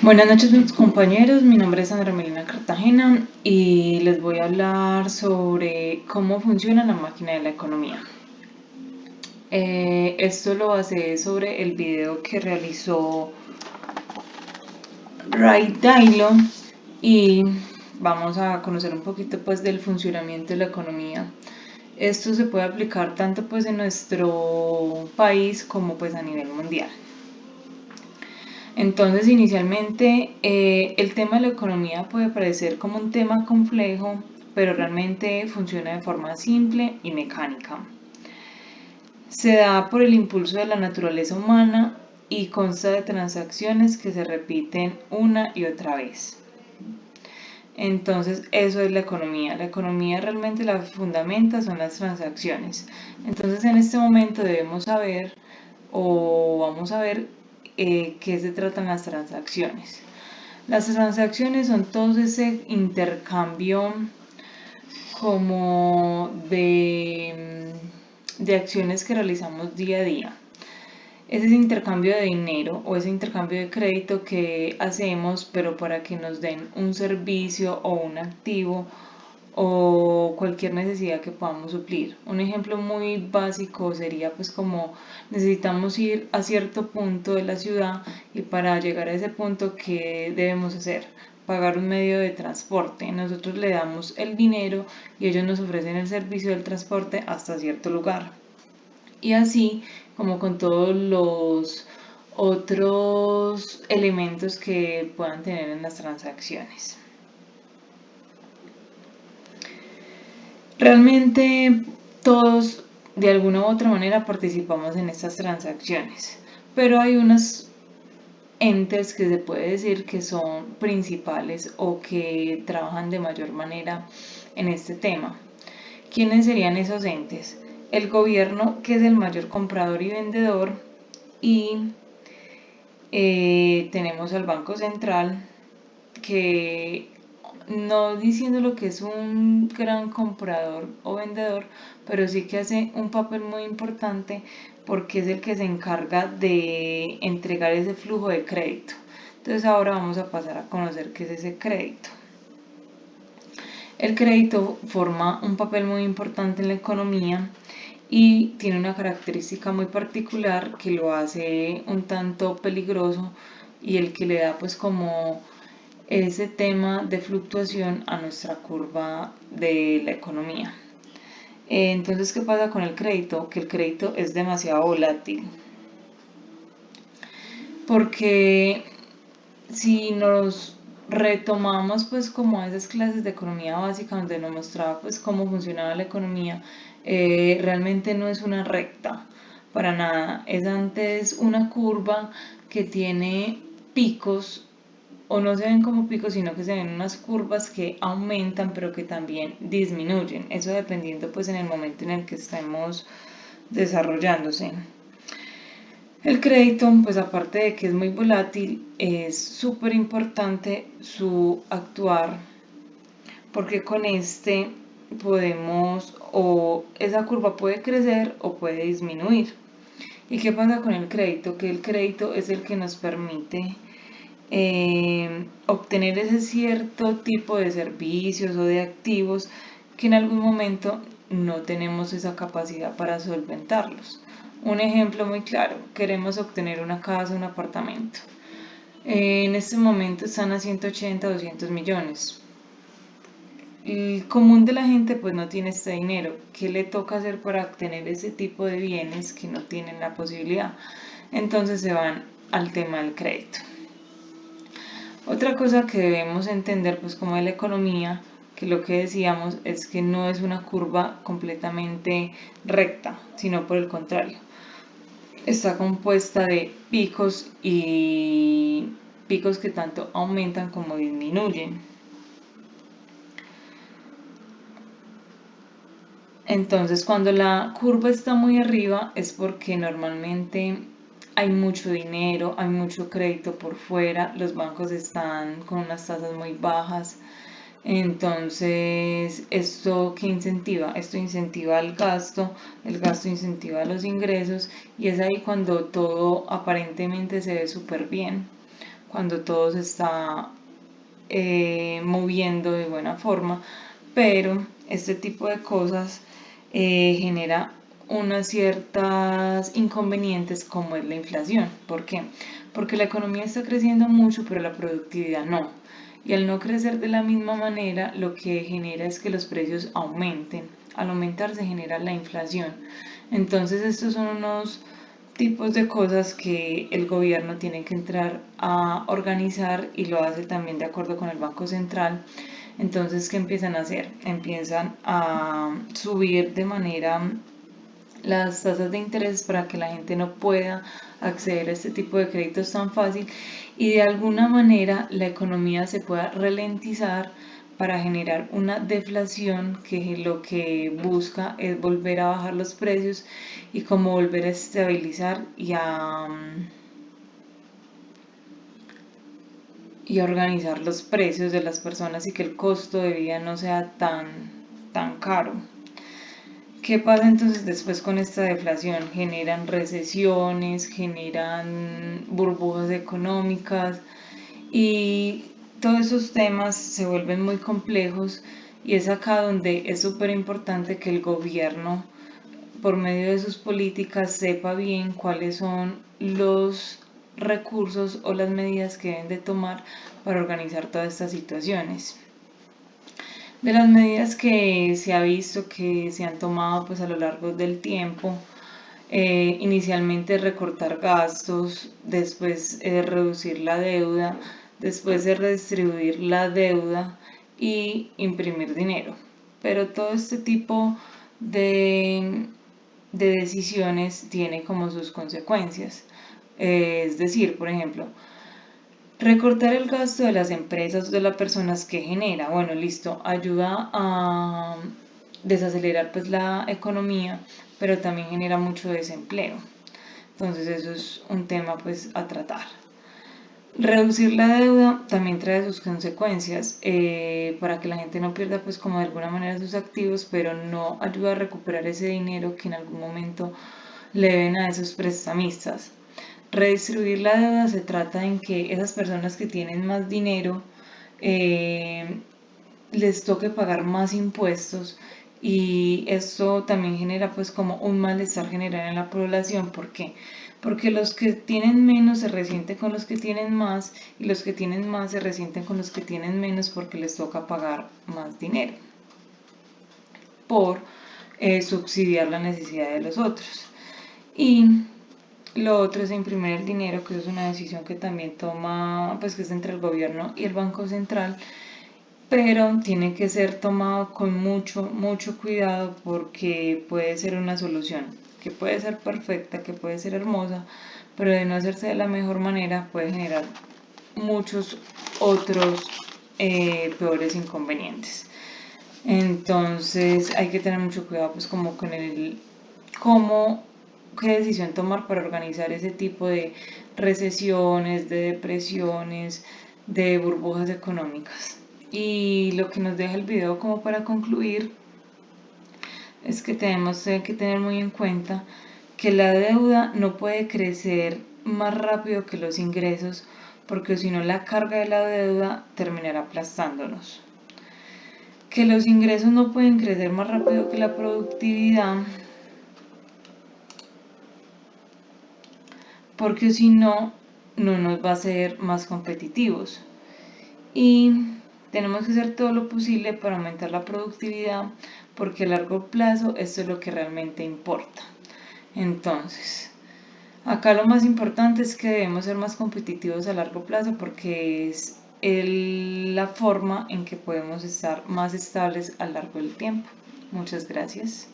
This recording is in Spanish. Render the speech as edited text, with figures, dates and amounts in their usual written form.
Buenas noches mis compañeros, mi nombre es Sandra Melina Cartagena y les voy a hablar sobre cómo funciona la máquina de la economía. Esto lo basé sobre el video que realizó Ray Dalio y vamos a conocer un poquito pues del funcionamiento de la economía. Esto se puede aplicar tanto pues en nuestro país como pues a nivel mundial. Entonces, inicialmente, el tema de la economía puede parecer como un tema complejo, pero realmente funciona de forma simple y mecánica. Se da por el impulso de la naturaleza humana y consta de transacciones que se repiten una y otra vez. Entonces, eso es la economía. La economía realmente la fundamenta son las transacciones. Entonces, en este momento debemos saber o vamos a ver qué se tratan las transacciones. Las transacciones son todo ese intercambio como de acciones que realizamos día a día. Es ese intercambio de dinero o ese intercambio de crédito que hacemos, pero para que nos den un servicio o un activo o cualquier necesidad que podamos suplir. Un ejemplo muy básico sería pues como necesitamos ir a cierto punto de la ciudad y para llegar a ese punto, ¿qué debemos hacer? Pagar un medio de transporte. Nosotros le damos el dinero y ellos nos ofrecen el servicio del transporte hasta cierto lugar. Y así como con todos los otros elementos que puedan tener en las transacciones. Realmente todos de alguna u otra manera participamos en estas transacciones, pero hay unos entes que se puede decir que son principales o que trabajan de mayor manera en este tema. ¿Quiénes serían esos entes? El gobierno, que es el mayor comprador y vendedor, y tenemos al Banco Central, que no diciendo lo que es un gran comprador o vendedor, pero sí que hace un papel muy importante porque es el que se encarga de entregar ese flujo de crédito. Entonces ahora vamos a pasar a conocer qué es ese crédito. El crédito forma un papel muy importante en la economía y tiene una característica muy particular que lo hace un tanto peligroso y el que le da pues como ese tema de fluctuación a nuestra curva de la economía. Entonces, ¿qué pasa con el crédito? Que el crédito es demasiado volátil. Porque si nos retomamos pues como a esas clases de economía básica donde nos mostraba pues cómo funcionaba la economía, realmente no es una recta para nada, es antes una curva que tiene picos o no se ven como picos, sino que se ven unas curvas que aumentan pero que también disminuyen, eso dependiendo pues en el momento en el que estemos desarrollándose. El crédito, pues aparte de que es muy volátil, es súper importante su actuar porque con este podemos o esa curva puede crecer o puede disminuir. ¿Y qué pasa con el crédito? Que el crédito es el que nos permite obtener ese cierto tipo de servicios o de activos que en algún momento no tenemos esa capacidad para solventarlos. Un ejemplo muy claro, queremos obtener una casa, un apartamento. En este momento están a 180, 200 millones. El común de la gente pues no tiene este dinero. ¿Qué le toca hacer para obtener ese tipo de bienes que no tienen la posibilidad? Entonces se van al tema del crédito. Otra cosa que debemos entender pues como de la economía, que lo que decíamos es que no es una curva completamente recta, sino por el contrario. Está compuesta de picos y picos que tanto aumentan como disminuyen. Entonces, cuando la curva está muy arriba es porque normalmente hay mucho dinero, hay mucho crédito por fuera, los bancos están con unas tasas muy bajas. Entonces, ¿esto qué incentiva? Esto incentiva el gasto incentiva los ingresos y es ahí cuando todo aparentemente se ve súper bien. cuando todo se está moviendo de buena forma, pero este tipo de cosas genera unas ciertas inconvenientes como es la inflación. ¿Por qué? Porque la economía está creciendo mucho, pero la productividad no. Y al no crecer de la misma manera, lo que genera es que los precios aumenten. Al aumentar se genera la inflación. Entonces estos son unos tipos de cosas que el gobierno tiene que entrar a organizar y lo hace también de acuerdo con el Banco Central. Entonces, ¿qué empiezan a hacer? Empiezan a subir de manera las tasas de interés para que la gente no pueda acceder a este tipo de créditos tan fácil y de alguna manera la economía se pueda ralentizar para generar una deflación que lo que busca es volver a bajar los precios y como volver a estabilizar y a organizar los precios de las personas y que el costo de vida no sea tan caro. ¿Qué pasa entonces después con esta deflación? Generan recesiones, generan burbujas económicas y todos esos temas se vuelven muy complejos y es acá donde es súper importante que el gobierno, por medio de sus políticas, sepa bien cuáles son los recursos o las medidas que deben de tomar para organizar todas estas situaciones. De las medidas que se ha visto que se han tomado pues a lo largo del tiempo, inicialmente recortar gastos, después reducir la deuda, después de redistribuir la deuda y imprimir dinero. Pero todo este tipo de decisiones tiene como sus consecuencias. Es decir, por ejemplo, recortar el gasto de las empresas, de las personas que genera, bueno, listo, ayuda a desacelerar pues la economía, pero también genera mucho desempleo. Entonces eso es un tema pues a tratar. Reducir la deuda también trae sus consecuencias para que la gente no pierda pues como de alguna manera sus activos, pero no ayuda a recuperar ese dinero que en algún momento le deben a esos prestamistas. Redistribuir la deuda se trata en que esas personas que tienen más dinero les toque pagar más impuestos y esto también genera pues como un malestar general en la población. ¿Por qué? Porque los que tienen menos se resienten con los que tienen más y los que tienen más se resienten con los que tienen menos porque les toca pagar más dinero por subsidiar la necesidad de los otros. Y lo otro es imprimir el dinero, que es una decisión que también toma, pues que es entre el gobierno y el Banco Central, pero tiene que ser tomado con mucho cuidado porque puede ser una solución que puede ser perfecta, que puede ser hermosa, pero de no hacerse de la mejor manera puede generar muchos otros peores inconvenientes. Entonces hay que tener mucho cuidado pues como con el cómo, qué decisión tomar para organizar ese tipo de recesiones, de depresiones, de burbujas económicas. Y lo que nos deja el video como para concluir es que tenemos que tener muy en cuenta que la deuda no puede crecer más rápido que los ingresos porque si no la carga de la deuda terminará aplastándonos. Que los ingresos no pueden crecer más rápido que la productividad porque si no, no nos va a ser más competitivos. Y tenemos que hacer todo lo posible para aumentar la productividad porque a largo plazo esto es lo que realmente importa. Entonces, acá lo más importante es que debemos ser más competitivos a largo plazo porque es la forma en que podemos estar más estables a lo largo del tiempo. Muchas gracias.